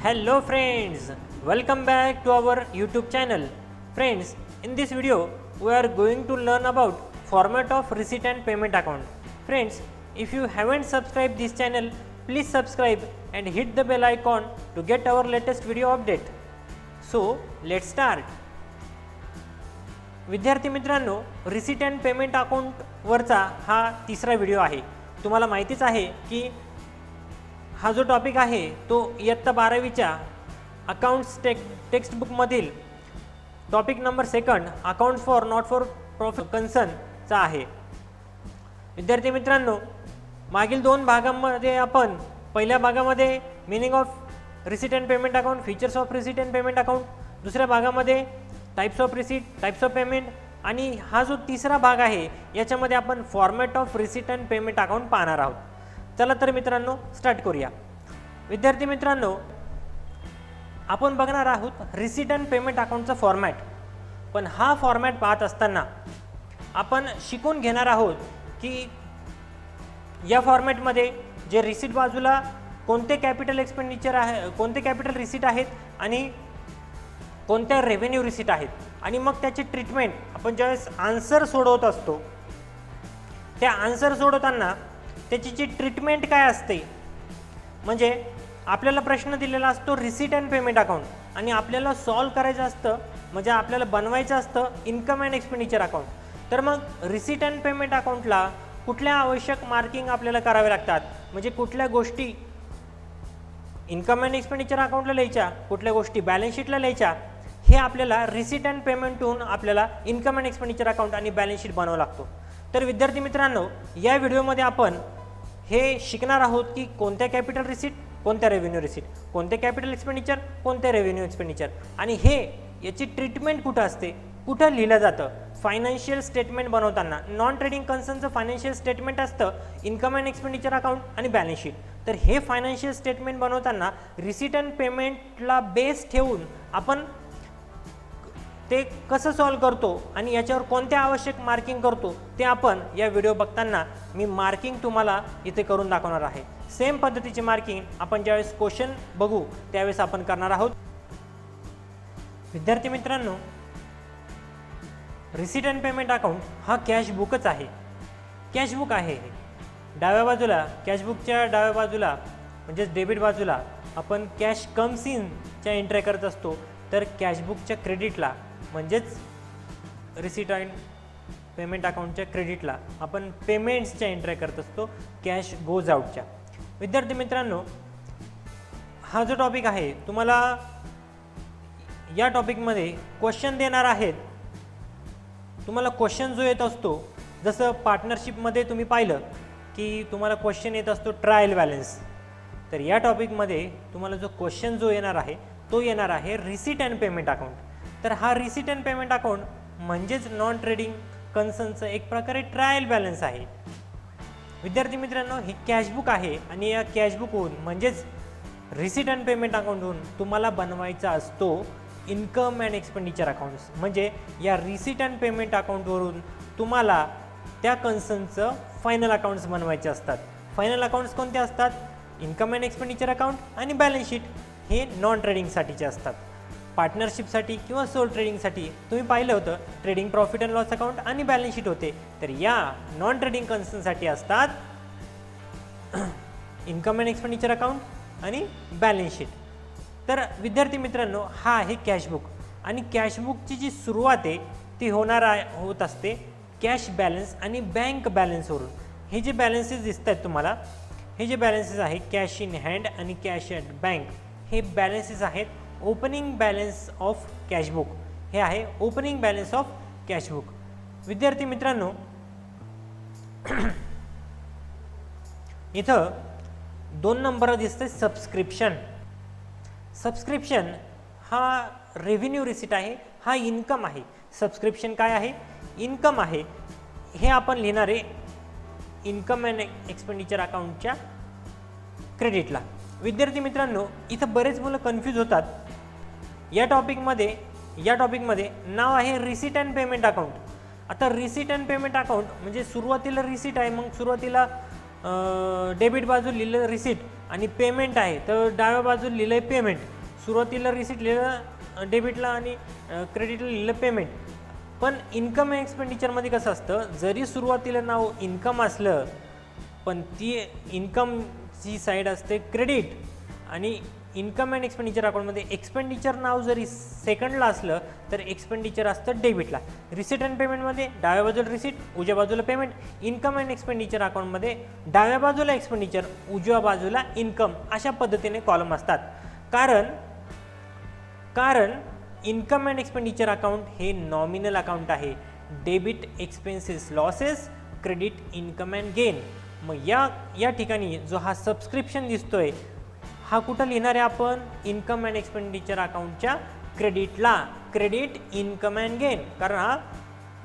Hello friends, welcome back to our YouTube channel. Friends, in this video we are going to learn about format of receipt and payment account. Friends, if you haven't subscribed this channel, please subscribe and hit the bell icon to get our latest video update. So, let's start. विद्यार्थी मित्रांनो, receipt and payment अकाउंटवरचा हा तिसरा video आहे. तुम्हाला माहितीच आहे की हा जो टॉपिक आहे तो इयत्ता 12वीच्या अकाउंट्स टेक्स्टबुकमधील topic number 2 accounts for not for profit कन्सर्नचा आहे. विद्यार्थी मित्रांनो, मागील 2 भागांमध्ये आपण पहिल्या भागामध्ये meaning of receipt and payment account, features of receipt and payment account, दुसऱ्या भागामध्ये types of receipt, types of payment आणि हा जो तिसरा भाग आहे याच्यामध्ये आपण format of receipt and payment account पाहणार आहोत. चला तर मित्रांनो स्टार्ट करूया. विद्यार्थी मित्रांनो, आपण बघणार आहोत रिसीट अँड पेमेंट अकाउंटचा फॉर्मॅट. पण हा फॉर्मॅट पाहत असताना आपण शिकून घेणार आहोत की या फॉर्मॅटमध्ये जे रिसीट बाजूला कोणते कॅपिटल एक्सपेंडिचर आहे, कोणते कॅपिटल रिसीट आहेत आणि कोणत्या रेव्हेन्यू रिसीट आहेत, आणि मग त्याची ट्रीटमेंट आपण ज्यावेळेस आन्सर सोडवत असतो त्या आन्सर सोडवताना त्याची जी ट्रीटमेंट काय असते. म्हणजे आपल्याला प्रश्न दिलेला असतो रिसीट अँड पेमेंट अकाउंट आणि आपल्याला सॉल्व करायचं असतं, म्हणजे आपल्याला बनवायचं असतं इन्कम अँड एक्सपेंडिचर अकाउंट. तर मग रिसीट अँड पेमेंट अकाउंटला कुठल्या आवश्यक मार्किंग आपल्याला करावे लागतात, म्हणजे कुठल्या गोष्टी इन्कम अँड एक्सपेंडिचर अकाउंटला लिहायच्या, कुठल्या गोष्टी बॅलन्स शीटला लिहायच्या, हे आपल्याला रिसीट अँड पेमेंटहून आपल्याला इन्कम अँड एक्सपेंडिचर अकाउंट आणि बॅलन्स शीट बनावं लागतो. तर विद्यार्थी मित्रांनो, या व्हिडिओमध्ये आपण हे शिकणार आहोत की कोणत्या कॅपिटल रिसीट, कोणत्या रेव्हेन्यू रिसीट, कोणते कॅपिटल एक्सपेंडिचर, कोणते रेव्हेन्यू एक्सपेंडिचर, आणि हे याची ट्रीटमेंट कुठं असते, कुठं लिहिलं जातं. फायनान्शियल स्टेटमेंट बनवताना नॉन ट्रेडिंग कन्सर्नचं फायनान्शियल स्टेटमेंट असतं इन्कम अँड एक्सपेंडिचर अकाउंट आणि बॅलन्स शीट. तर हे फायनान्शियल स्टेटमेंट बनवताना रिसीट अँड पेमेंटला बेस ठेवून आपण ते कसं सॉल्व करतो आणि याच्यावर कोणत्या आवश्यक मार्किंग करतो ते आपण या व्हिडिओ बघताना मी मार्किंग तुम्हाला इथे करून दाखवणार आहे. सेम पद्धतीचे मार्किंग आपण ज्यावेळेस क्वेश्चन बघू त्यावेळेस आपण करणार आहोत. विद्यार्थी मित्रांनो, रिसीट अँड पेमेंट अकाउंट हा कॅश बुकच आहे. कॅश बुक आहे. डाव्या बाजूला, कॅशबुकच्या डाव्या बाजूला म्हणजेच डेबिट बाजूला आपण कॅश कम्स इनच्या एंट्री करत असतो, तर कॅशबुकच्या क्रेडिटला म्हणजेच रिसीट अँड पेमेंट अकाउंटच्या क्रेडिटला आपण पेमेंट्सच्या एंट्री करत असतो कॅश गोज आउटच्या. विद्यार्थी मित्रांनो, हा जो टॉपिक आहे तुम्हाला या टॉपिकमध्ये क्वेश्चन देणार आहेत. तुम्हाला क्वेश्चन जो येत असतो, जसं पार्टनरशिपमध्ये तुम्ही पाहिलं की तुम्हाला क्वेश्चन येत असतो ट्रायल बॅलन्स, तर या टॉपिकमध्ये तुम्हाला जो क्वेश्चन जो येणार आहे तो येणार आहे रिसीट अँड पेमेंट अकाउंट. तर हा रिसीट अँड पेमेंट अकाउंट म्हणजेच नॉन ट्रेडिंग कन्सर्नचं एक प्रकारे ट्रायल बॅलन्स आहे. विद्यार्थी मित्रांनो, ही कॅशबुक आहे आणि या कॅशबुकहून म्हणजेच रिसीट अँड पेमेंट अकाउंटहून तुम्हाला बनवायचा असतो इन्कम अँड एक्सपेंडिचर अकाउंट्स. म्हणजे या रिसीट अँड पेमेंट अकाउंटवरून तुम्हाला त्या कन्सर्नचं फायनल अकाउंट्स बनवायचे असतात. फायनल अकाउंट्स कोणते असतात? इन्कम अँड एक्सपेंडिचर अकाउंट आणि बॅलन्स शीट. हे नॉन ट्रेडिंगसाठीचे असतात. पार्टनरशिपसाठी किंवा सोल ट्रेडिंगसाठी तुम्ही पाहिलं होतं trading profit and loss account आणि बॅलन्स शीट होते. तर या नॉन ट्रेडिंग कन्सर्नसाठी असतात इन्कम अँड एक्सपेंडिचर अकाउंट आणि बॅलन्स शीट. तर विद्यार्थी मित्रांनो, हा आहे कॅशबुक आणि कॅशबुकची जी सुरुवात आहे ती होत असते कॅश बॅलन्स आणि बँक बॅलन्सवरून. हे जे बॅलन्सेस दिसत आहेत तुम्हाला, हे जे बॅलन्सेस आहे कॅश इन हँड आणि कॅश ॲट बँक, हे बॅलन्सेस आहेत ओपनिंग बॅलन्स ऑफ कॅशबुक. हे आहे ओपनिंग बॅलन्स ऑफ कॅशबुक. विद्यार्थी मित्रांनो, इथं 2 नंबर दिसते सबस्क्रिप्शन. सबस्क्रिप्शन हा रेव्हेन्यू रिसीट आहे, हा इन्कम आहे. सबस्क्रिप्शन काय आहे? इन्कम आहे. हे आपण लिहिणारे इन्कम अँड एक्सपेंडिचर अकाउंटच्या क्रेडिटला. विद्यार्थी मित्रांनो, इथं बरेच मुलं कन्फ्यूज होतात. या टॉपिकमध्ये नाव आहे रिसीट अँड पेमेंट अकाउंट. आता रिसीट अँड पेमेंट अकाउंट म्हणजे सुरुवातीला रिसीट आहे, मग सुरुवातीला डेबिट बाजू लिहिलं रिसीट आणि पेमेंट आहे तर डाव्या बाजूला लिहिलं आहे पेमेंट. सुरुवातीला रिसिट लिहिलं डेबिटला आणि क्रेडिटला लिहिलं पेमेंट. पण इन्कम अँड एक्सपेंडिचरमध्ये कसं असतं, जरी सुरुवातीला नाव इन्कम असलं पण ती इन्कमची साईड असते क्रेडिट, आणि इन्कम अँड एक्सपेंडिचर अकाउंटमध्ये एक्सपेंडिचर नाव जरी सेकंडला असलं तर एक्सपेंडिचर असतं डेबिटला. रिसिट अँड पेमेंटमध्ये डाव्या बाजूला रिसिट, उजव्या बाजूला पेमेंट. इन्कम अँड एक्सपेंडिचर अकाउंटमध्ये डाव्या बाजूला एक्सपेंडिचर, उजव्या बाजूला इन्कम, अशा पद्धतीने कॉलम असतात. कारण इन्कम अँड एक्सपेंडिचर अकाउंट हे नॉमिनल अकाउंट आहे. Debit expenses losses, credit income and gain. मग या ठिकाणी जो हा सबस्क्रिप्शन दिसतोय हा कुठं लिहिणार आहे आपण, इन्कम अँड एक्सपेंडिचर अकाउंटच्या क्रेडिटला. क्रेडिट इन्कम अँड गेन, कारण हा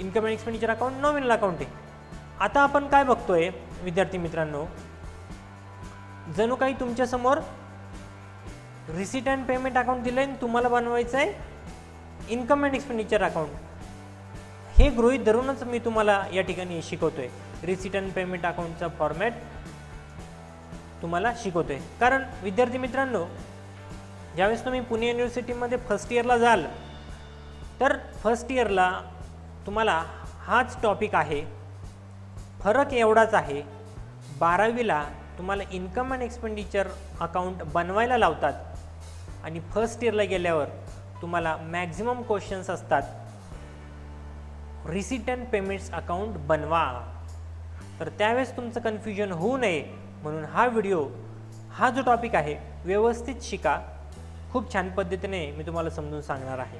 income and expenditure account nominal account आहे. आता आपण काय बघतोय विद्यार्थी मित्रांनो, जणू काही तुमच्यासमोर रिसिट अँड पेमेंट अकाउंट दिलं आहे, तुम्हाला बनवायचं आहे इन्कम अँड एक्सपेंडिचर अकाउंट. हे गृहीत धरूनच मी तुम्हाला या ठिकाणी शिकवतोय. रिसिट अँड पेमेंट अकाउंटचा फॉर्मॅट तुम्हाला शिकवतोय. कारण विद्यार्थी मित्रांनो, ज्यावेळेस तुम्ही पुणे युनिव्हर्सिटीमध्ये फर्स्ट इयरला जाल तर फर्स्ट इयरला तुम्हाला हाच टॉपिक आहे. फरक एवढाच आहे, 12वीला तुम्हाला इन्कम अँड एक्सपेंडिचर अकाउंट बनवायला लावतात आणि फर्स्ट इयरला गेल्यावर तुम्हाला मॅक्झिमम क्वेश्चन्स असतात रिसिट अँड पेमेंट्स अकाउंट बनवा. तर त्यावेळेस तुमचं कन्फ्युजन होऊ नये म्हणून हा व्हिडिओ, हा जो टॉपिक आहे व्यवस्थित शिका. खूप छान पद्धतीने मी तुम्हाला समजून सांगणार आहे.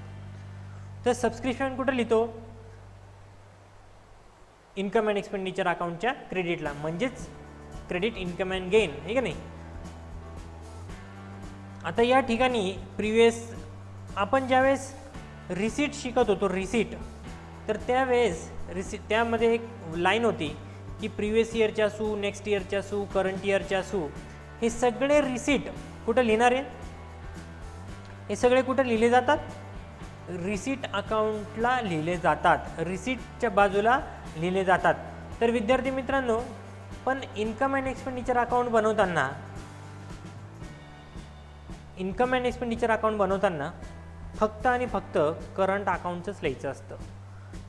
तर सबस्क्रिप्शन कुठं लिहितो, इन्कम अँड एक्सपेंडिचर अकाउंटच्या क्रेडिटला, म्हणजेच क्रेडिट इन्कम अँड गेन, हे का नाही. आता या ठिकाणी प्रिव्हियस आपण ज्यावेळेस रिसिट शिकत होतो रिसिट, तर त्यावेळेस त्यामध्ये एक लाईन होती की प्रिव्हियस इयरच्या असू, नेक्स्ट इयरच्या असू, करंट इयरच्या असू, हे सगळे रिसिट कुठं लिहिणार आहे, हे सगळे कुठं लिहिले जातात, रिसिट अकाउंटला लिहिले जातात, रिसिटच्या बाजूला लिहिले जातात. तर विद्यार्थी मित्रांनो, पण इन्कम अँड एक्सपेंडिचर अकाउंट बनवताना फक्त आणि फक्त करंट अकाउंटचंच लिहायचं असतं.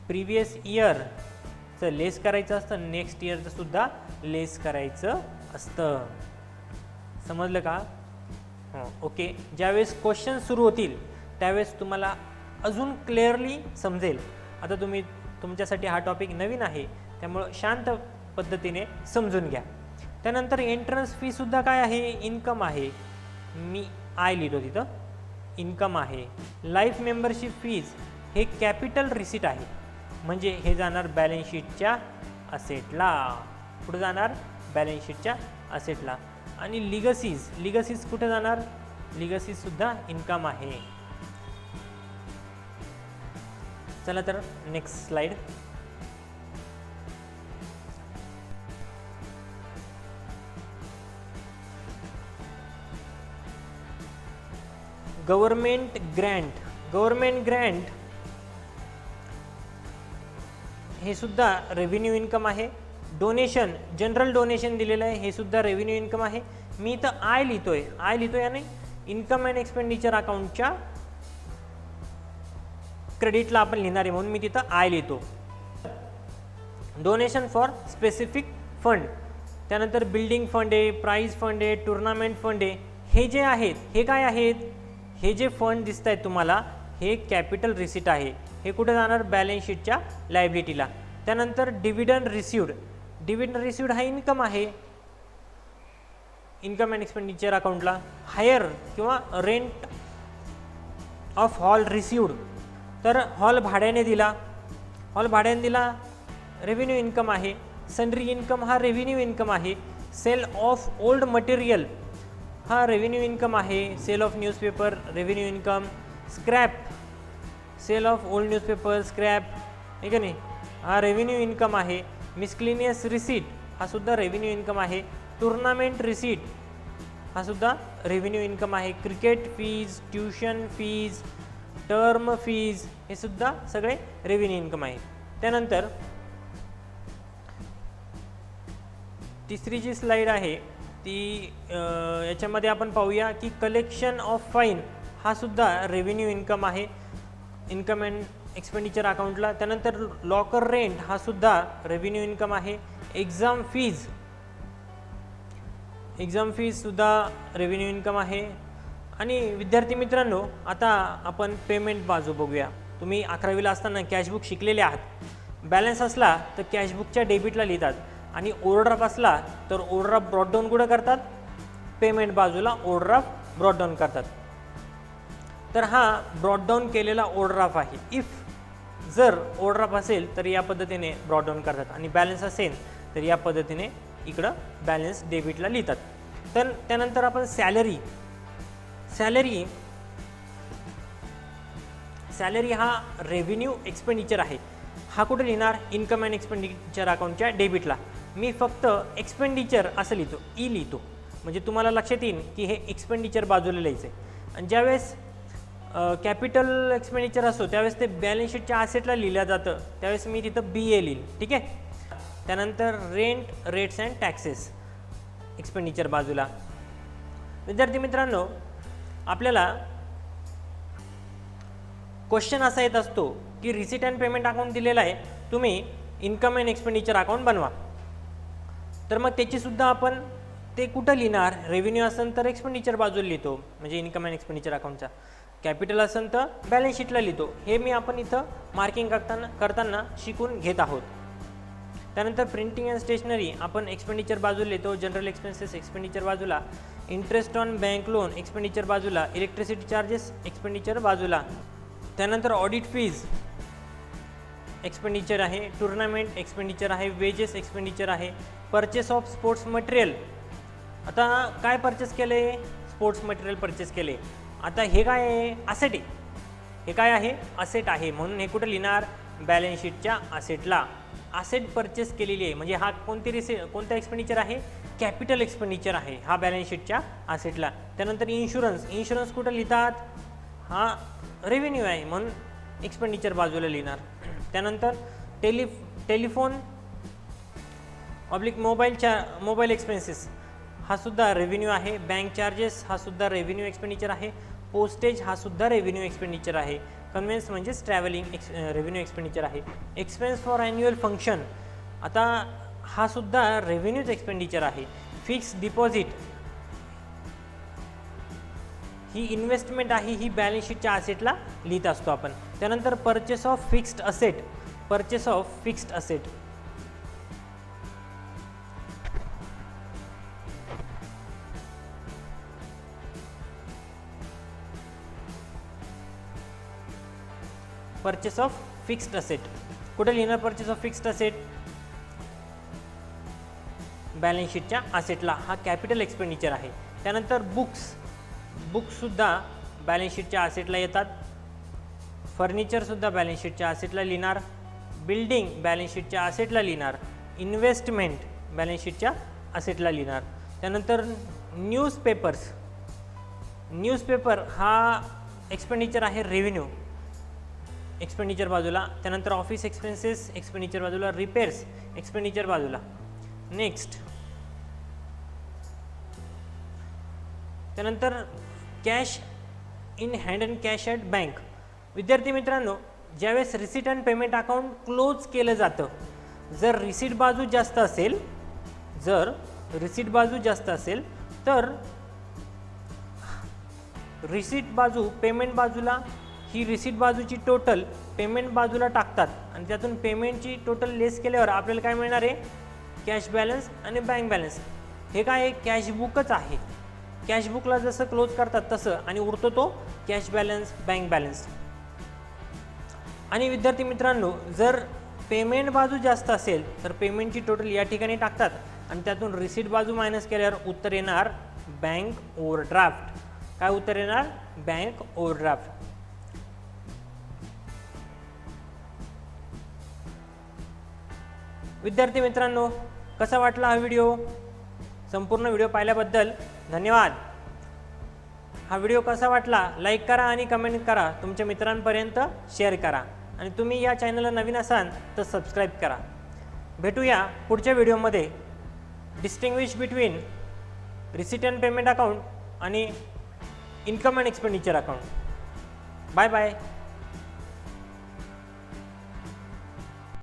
प्रिव्हियस इयरचं लेस करायचं असतं, नेक्स्ट इयरचं सुद्धा लेस करायचं असतं. समजलं का? ओके. ज्यावेळेस क्वेश्चन सुरू होतील त्यावेळेस तुम्हाला अजून क्लिअरली समजेल. आता तुमच्यासाठी हा टॉपिक नवीन आहे त्यामुळं शांत पद्धतीने समजून घ्या. त्यानंतर एंट्रन्स फी सुद्धा काय आहे, इन्कम आहे. मी आय लिहितो तिथं, इन्कम आहे. लाईफ मेंबरशिप फीज हे कॅपिटल रिसिट आहे, म्हणजे हे जाणार बॅलन्स शीटच्या असेटला. कुठं जाणार, बॅलन्स शीटच्या असेटला. आणि लिगसीज कुठे जाणार, लिगसीज सुद्धा इन्कम आहे. चला तर नेक्स्ट स्लाइड. गव्हर्नमेंट ग्रँट हे सुद्धा रेव्हेन्यू इन्कम आहे. डोनेशन, जनरल डोनेशन दिलेलं आहे, हे सुद्धा रेव्हेन्यू इन्कम आहे. मी इथं आय लिहितोय आणि इन्कम अँड एक्सपेंडिचर अकाउंटच्या क्रेडिटला आपण लिहिणार आहे म्हणून मी तिथं आय लिहितो. डोनेशन फॉर स्पेसिफिक फंड, त्यानंतर बिल्डिंग फंड आहे, प्राइज फंड आहे, टुर्नामेंट फंड आहे. हे जे आहेत हे काय आहेत, हे जे फंड दिसत आहेत तुम्हाला हे कॅपिटल रिसिट आहे. हे कुठे जाणार, बॅलन्स शीटच्या लायबिलिटीला. त्यानंतर डिव्हिडंड रिसिव्ड हा इन्कम आहे इन्कम अँड एक्सपेंडिचर अकाउंटला. हायर किंवा रेंट ऑफ हॉल रिसिव्ड, तर हॉल भाड्याने दिला रेव्हेन्यू इन्कम आहे. सनरी इन्कम हा रेव्हेन्यू इन्कम आहे. सेल ऑफ ओल्ड मटेरियल हा रेव्हेन्यू इन्कम आहे. Sale of newspaper revenue income. Scrap, sale of old newspaper scrap, ठीक आहे नाही, हा रेव्हेन्यू इन्कम आहे. मिसक्लिनियस रिसीट हा सुद्धा रेव्हेन्यू इन्कम आहे. टुर्नामेंट रिसीट हा सुद्धा रेव्हेन्यू इन्कम आहे. Cricket fees, tuition fees, term fees हे सुद्धा सगळे रेव्हेन्यू इन्कम आहे. त्यानंतर तिसरी जी स्लाइड आहे याच्यामध्ये आपण पाहूया की कलेक्शन ऑफ फाईन हा सुद्धा रेव्हेन्यू इन्कम आहे इन्कम अँड एक्सपेंडिचर अकाउंटला. त्यानंतर लॉकर रेंट हा सुद्धा रेव्हेन्यू इन्कम आहे. एक्झाम फीज सुद्धा रेव्हेन्यू इन्कम आहे. आणि विद्यार्थी मित्रांनो, आता आपण पेमेंट बाजू बघूया. तुम्ही 11वीला असताना कॅशबुक शिकलेले आहात. बॅलन्स असला तर कॅशबुकच्या डेबिटला लिहितात आणि ओव्हरड्राफ्ट असला तर ओव्हरड्राफ्ट ब्रॉडडाऊन कुठं करतात, पेमेंट बाजूला ओव्हरड्राफ्ट ब्रॉडडाऊन करतात. तर हा ब्रॉडडाऊन केलेला ओव्हरड्राफ्ट आहे. जर ओव्हरड्राफ्ट असेल तर या पद्धतीने ब्रॉडडाऊन करतात आणि बॅलन्स असेल तर या पद्धतीने इकडं बॅलन्स डेबिटला लिहितात. तर त्यानंतर आपण सॅलरी हा रेव्हेन्यू एक्सपेंडिचर आहे. हा कुठे लिहिणार, इन्कम अँड एक्सपेंडिचर अकाउंटच्या डेबिटला. मी फक्त एक्सपेंडिचर असं लिहितो म्हणजे तुम्हाला लक्षात येईल की हे एक्सपेंडिचर बाजूला लिहायचं आहे. आणि ज्यावेळेस कॅपिटल एक्सपेंडिचर असतो त्यावेळेस ते बॅलन्स शीटच्या असेटला लिहिलं जातं, त्यावेळेस मी तिथं BA लिहिल. ठीक आहे. त्यानंतर रेट्स अँड टॅक्सेस एक्सपेंडिचर बाजूला. विद्यार्थी मित्रांनो, आपल्याला क्वेश्चन असा येत असतो की रिसीट अँड पेमेंट अकाउंट दिलेला आहे, तुम्ही इन्कम अँड एक्सपेंडिचर अकाउंट बनवा. तर मग त्याची सुद्धा आपण ते कुठं लिहिणार, रेव्हेन्यू असेल तर एक्सपेंडिचर बाजूला लिहितो म्हणजे इन्कम अँड एक्सपेंडिचर अकाउंटचा, कॅपिटल असेल तर बॅलन्स शीटला लिहितो. हे मी आपण इथं मार्किंग करताना शिकून घेत आहोत. त्यानंतर प्रिंटिंग अँड स्टेशनरी आपण एक्सपेंडिचर बाजूला लिहितो, जनरल एक्सपेन्सेस एक्सपेंडिचर बाजूला, interest on bank loan expenditure बाजूला, इलेक्ट्रिसिटी चार्जेस एक्सपेंडिचर बाजूला. त्यानंतर ऑडिट फीज एक्सपेंडिचर आहे, टुर्नामेंट एक्सपेंडिचर आहे, वेजेस एक्सपेंडिचर आहे, परचेस ऑफ स्पोर्ट्स मटेरियल. आता काय परचेस केले, स्पोर्ट्स मटेरियल परचेस केले. आता हे काय आहे, असेट आहे. हे काय आहे, असेट आहे, म्हणून हे कुठं लिहिणार, बॅलन्स शीटच्या असेटला. असेट परचेस केलेली आहे म्हणजे हा कोणता एक्सपेंडिचर आहे, कॅपिटल एक्सपेंडिचर आहे, हा बॅलन्स शीटच्या असेटला. त्यानंतर इन्शुरन्स कुठं लिहितात, हा रेव्हेन्यू आहे म्हणून एक्सपेंडिचर बाजूला लिहिणार. त्यानंतर टेलिफोन मोबाईल एक्सपेन्सेस हा सुद्धा रेव्हेन्यू आहे. बँक चार्जेस हा सुद्धा रेव्हेन्यू एक्सपेंडिचर आहे. पोस्टेज हा सुद्धा रेव्हेन्यू एक्सपेंडिचर आहे. कन्व्हेन्स म्हणजेच ट्रॅव्हलिंग रेव्हेन्यू एक्सपेंडिचर आहे. एक्सपेन्स फॉर ॲन्युअल फंक्शन, आता हा सुद्धा रेव्हेन्यूच एक्सपेंडिचर आहे. फिक्स डिपॉझिट ही इन्व्हेस्टमेंट आहे, ही बॅलन्स शीटच्या असेटला लिहित असतो आपण. त्यानंतर purchase of fixed asset purchase of fixed asset कुठे लिहिणार, purchase of fixed asset balance शीटच्या असेटला, हा कॅपिटल एक्सपेंडिचर आहे. त्यानंतर बुक्ससुद्धा बॅलन्स शीटच्या असेटला येतात. फर्निचरसुद्धा बॅलन्स शीटच्या असेटला लिहिणार. बिल्डिंग बॅलन्स शीटच्या असेटला लिहिणार. इन्व्हेस्टमेंट बॅलन्स शीटच्या असेटला लिहिणार. त्यानंतर न्यूजपेपर हा एक्सपेंडिचर आहे, रेव्हेन्यू एक्सपेंडिचर बाजूला. त्यानंतर ऑफिस एक्सपेन्सेस एक्सपेंडिचर बाजूला. रिपेअर्स एक्सपेंडिचर बाजूला. नेक्स्ट त्यानंतर cash in hand and cash at bank. विद्यार्थी मित्रांनो, ज्यावेळेस receipt and payment account close केलं जातं, जर रिसीट बाजू जास्त असेल तर रिसीट बाजू पेमेंट बाजूला, ही रिसीट बाजूची टोटल पेमेंट बाजूला टाकतात आणि त्यातून पेमेंटची टोटल लेस केल्यावर आपल्याला काय मिळणार आहे, कॅश बॅलन्स आणि बँक बॅलन्स. हे काय आहे, कॅशबुकच आहे. कॅशबुकला जसं क्लोज करतात तसं, आणि उरतो तो कॅश बॅलन्स, बँक बॅलन्स. आणि विद्यार्थी मित्रांनो, जर पेमेंट बाजू जास्त असेल तर पेमेंटची टोटल या ठिकाणी टाकतात आणि त्यातून रिसीट बाजू मायनस केल्यावर उत्तर येणार बँक ओव्हरड्राफ्ट. काय उत्तर येणार, बँक ओव्हरड्राफ्ट. विद्यार्थी मित्रांनो, कसा वाटला हा व्हिडिओ? संपूर्ण व्हिडिओ पाहिल्याबद्दल धन्यवाद. हा व्हिडिओ कसा वाटला लाईक करा आणि कमेंट करा, तुमच्या मित्रांपर्यंत शेअर करा आणि तुम्ही या चॅनलला नवीन असाल तर सबस्क्राईब करा. भेटूया पुढच्या व्हिडिओमध्ये. Distinguish between receipt and payment account आणि income and expenditure account. Bye bye.